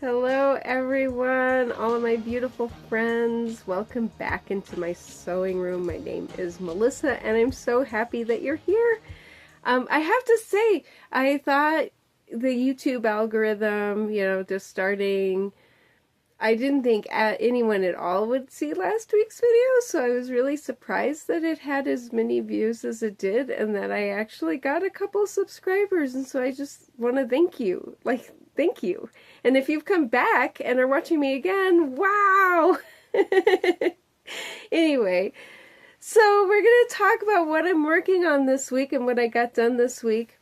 Hello everyone, all of my beautiful friends. Welcome back into my sewing room. My name is Melissa and I'm so happy that you're here. I have to say, I thought the YouTube algorithm, just starting, I didn't think anyone at all would see last week's video, so I was really surprised that it had as many views as it did and that I actually got a couple subscribers, and so I just want to thank you. Thank you. And if you've come back and are watching me again, wow! Anyway, so we're going to talk about what I'm working on this week and what I got done this week.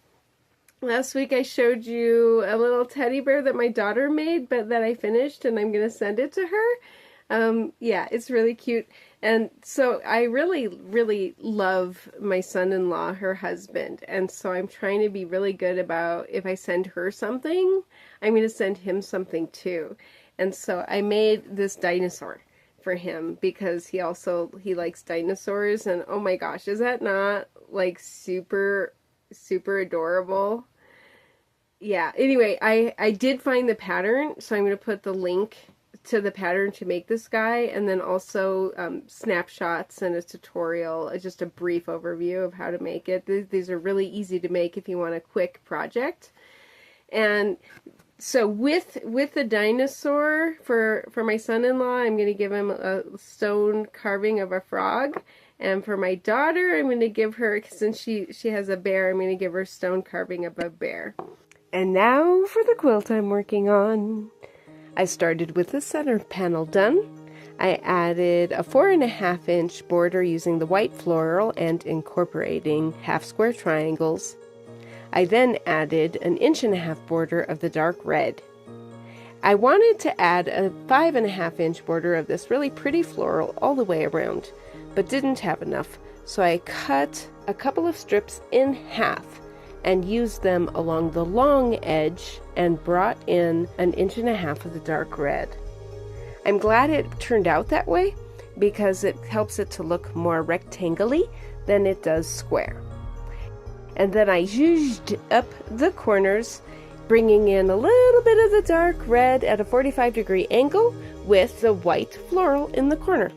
Last week I showed you a little teddy bear that my daughter made, but that I finished, and I'm going to send it to her. Yeah, it's really cute. And so I really, really love my son-in-law, her husband. And so I'm trying to be really good about if I send her something, I'm going to send him something too. And so I made this dinosaur for him because he likes dinosaurs. And oh my gosh, is that not like super adorable? Yeah, anyway, I did find the pattern, so I'm going to put the link to the pattern to make this guy, and then also snapshots and a tutorial, just a brief overview of how to make it. These are really easy to make if you want a quick project. And so with the dinosaur, for my son-in-law, I'm going to give him a stone carving of a frog. And for my daughter, I'm going to give her, since she has a bear, I'm going to give her stone carving of a bear. And now for the quilt I'm working on. I started with the center panel done. I added a 4.5-inch border using the white floral and incorporating half square triangles. I then added an 1.5-inch border of the dark red. I wanted to add a 5.5-inch border of this really pretty floral all the way around, but didn't have enough, so I cut a couple of strips in half and used them along the long edge and brought in an 1.5 inches of the dark red. I'm glad it turned out that way because it helps it to look more rectangular than it does square. And then I zhuzhed up the corners, bringing in a little bit of the dark red at a 45-degree angle with the white floral in the corner.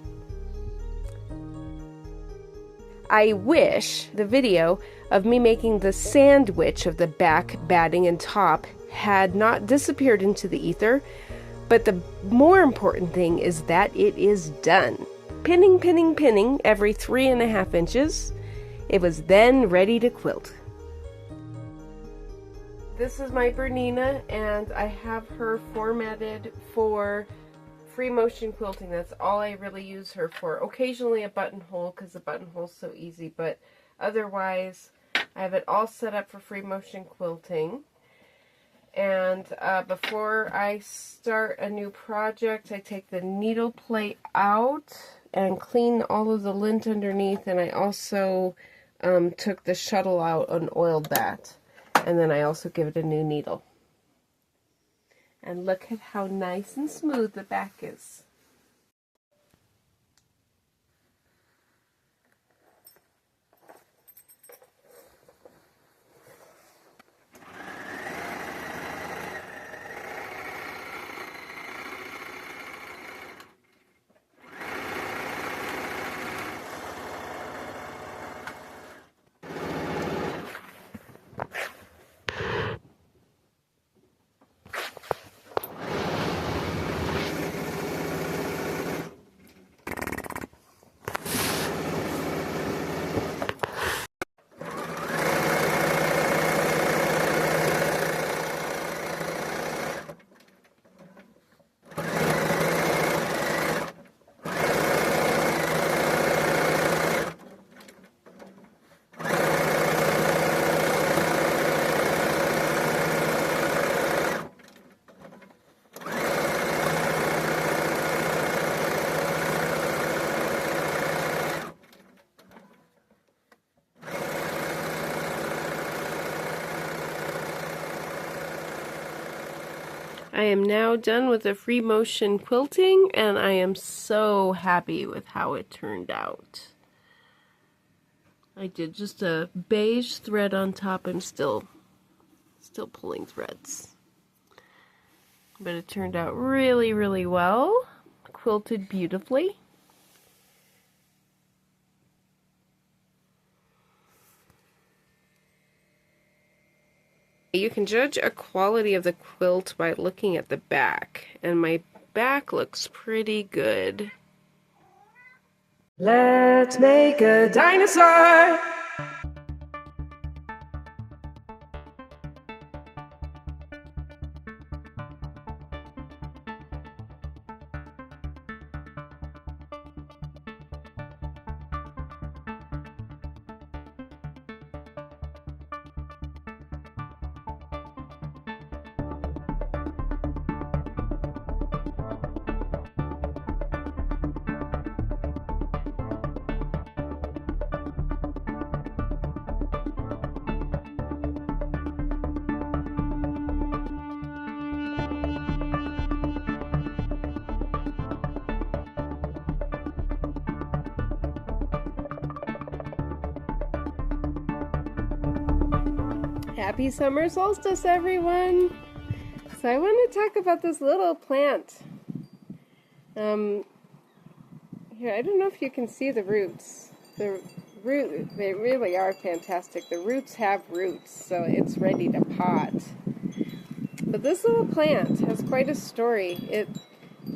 I wish the video of me making the sandwich of the back batting and top had not disappeared into the ether, but the more important thing is that it is done. Pinning, pinning, pinning every 3.5 inches. It was then ready to quilt. This is my Bernina, and I have her formatted for free motion quilting. That's all I really use her for. Occasionally a buttonhole, because the buttonhole's so easy, but otherwise I have it all set up for free motion quilting. And before I start a new project, I take the needle plate out and clean all of the lint underneath, and I also took the shuttle out and oiled that. And then I also give it a new needle. And look at how nice and smooth the back is. I am now done with the free motion quilting, and I am so happy with how it turned out. I did just a beige thread on top. I'm still pulling threads. but it turned out really, really well. Quilted beautifully. You can judge a quality of the quilt by looking at the back, and my back looks pretty good. Let's make a dinosaur! Happy summer solstice, everyone! So I want to talk about this little plant. Here, I don't know if you can see the roots. They really are fantastic. The roots have roots, so it's ready to pot. But this little plant has quite a story. It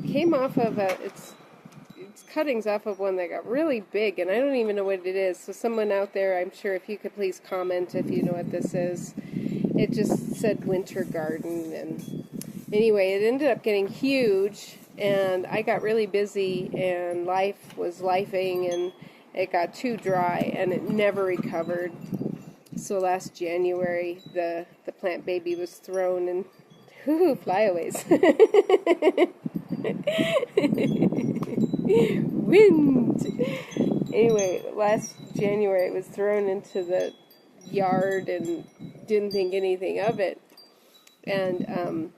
came off of its cuttings off of one that got really big, and I don't even know what it is. So someone out there, I'm sure, if you could please comment if you know what this is. It just said winter garden, and anyway, it ended up getting huge, and I got really busy, and life was lifing, and it got too dry, and it never recovered. So last January, the plant baby was thrown, and flyaways. Wind! Anyway, last January it was thrown into the yard and didn't think anything of it. And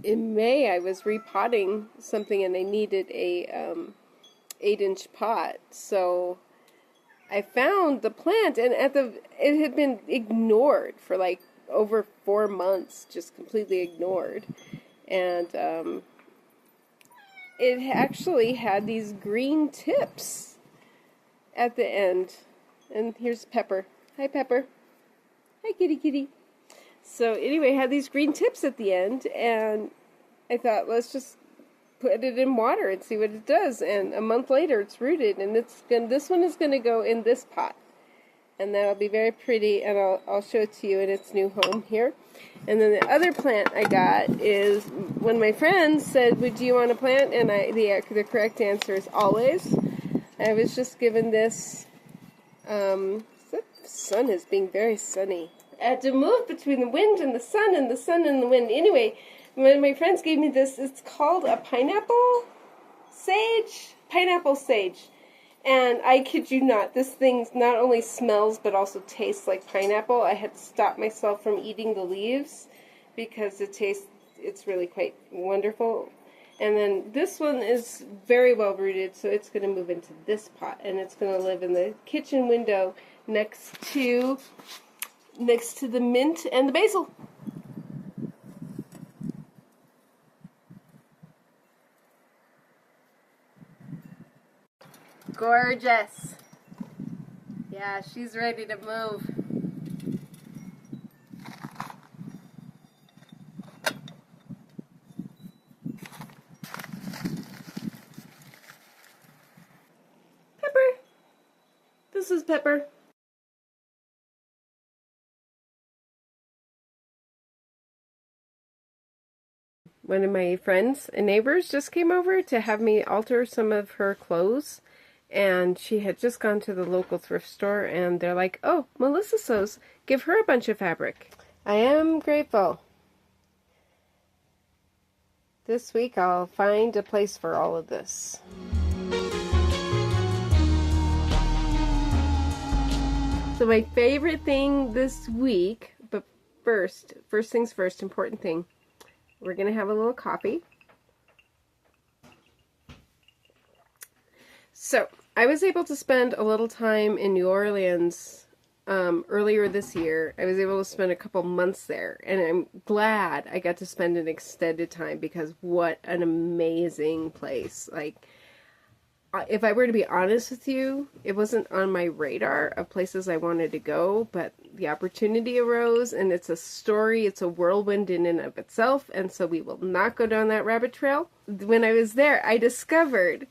in May I was repotting something and I needed a 8-inch pot. So I found the plant, and it had been ignored for like over 4 months, just completely ignored. And it actually had these green tips at the end. And here's Pepper. Hi, Pepper. Hi, kitty kitty. So anyway, it had these green tips at the end, and I thought, let's just put it in water and see what it does. And a month later, it's rooted, and this one is going to go in this pot. And that'll be very pretty, and I'll show it to you in its new home here. And then the other plant I got is, when my friends said, would you want a plant? And the correct answer is always. I was just given this, the sun is being very sunny. I had to move between the wind and the sun and the sun and the wind. Anyway, when my friends gave me this, it's called a pineapple sage. And I kid you not, this thing not only smells but also tastes like pineapple. I had to stop myself from eating the leaves because it's really quite wonderful. And then this one is very well rooted, so it's going to move into this pot, and it's going to live in the kitchen window next to the mint and the basil. Gorgeous. Yeah, she's ready to move. Pepper. This is Pepper. One of my friends and neighbors just came over to have me alter some of her clothes. And she had just gone to the local thrift store, and they're like, oh, Melissa sews. Give her a bunch of fabric. I am grateful. This week I'll find a place for all of this. So my favorite thing this week, but first things first, important thing. We're going to have a little coffee. So, I was able to spend a little time in New Orleans earlier this year. I was able to spend a couple months there, and I'm glad I got to spend an extended time because what an amazing place. Like, if I were to be honest with you, it wasn't on my radar of places I wanted to go, but the opportunity arose, and it's a story, it's a whirlwind in and of itself, and so we will not go down that rabbit trail. When I was there, I discovered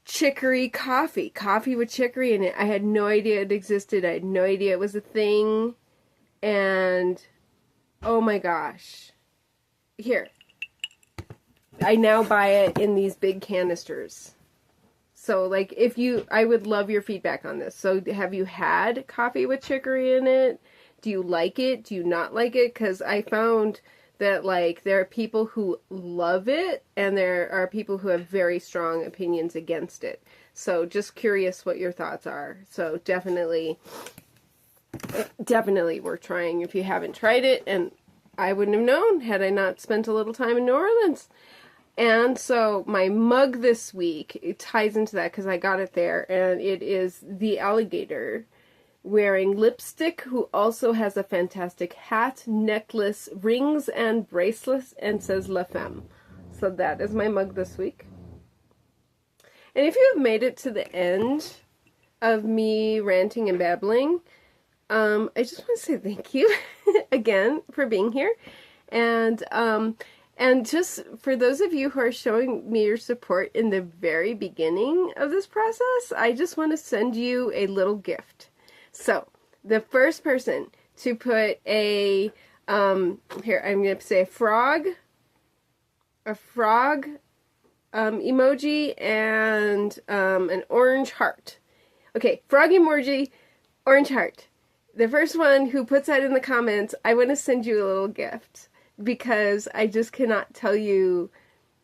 chicory coffee with chicory in it. I had no idea it existed. I had no idea it was a thing, and oh my gosh. Here. I now buy it in these big canisters. So, like, I would love your feedback on this. So, have you had coffee with chicory in it? Do you like it? Do you not like it? Because I found that, like, there are people who love it, and there are people who have very strong opinions against it. So, just curious what your thoughts are. So, definitely worth trying if you haven't tried it, and I wouldn't have known had I not spent a little time in New Orleans. And so my mug this week, it ties into that because I got it there, and it is the alligator wearing lipstick, who also has a fantastic hat, necklace, rings, and bracelets, and says La Femme. So that is my mug this week. And if you have made it to the end of me ranting and babbling, I just want to say thank you again for being here. And just for those of you who are showing me your support in the very beginning of this process, I just want to send you a little gift. So, the first person to put here, I'm going to say a frog emoji, and an orange heart. Okay, frog emoji, orange heart. The first one who puts that in the comments, I want to send you a little gift. Because I just cannot tell you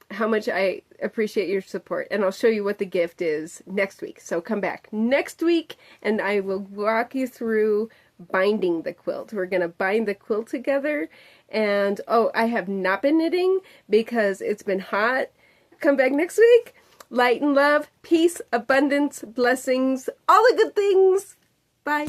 how much I appreciate your support. And I'll show you what the gift is next week. So come back next week and I will walk you through binding the quilt. We're going to bind the quilt together. And, oh, I have not been knitting because it's been hot. Come back next week. Light and love, peace, abundance, blessings, all the good things. Bye.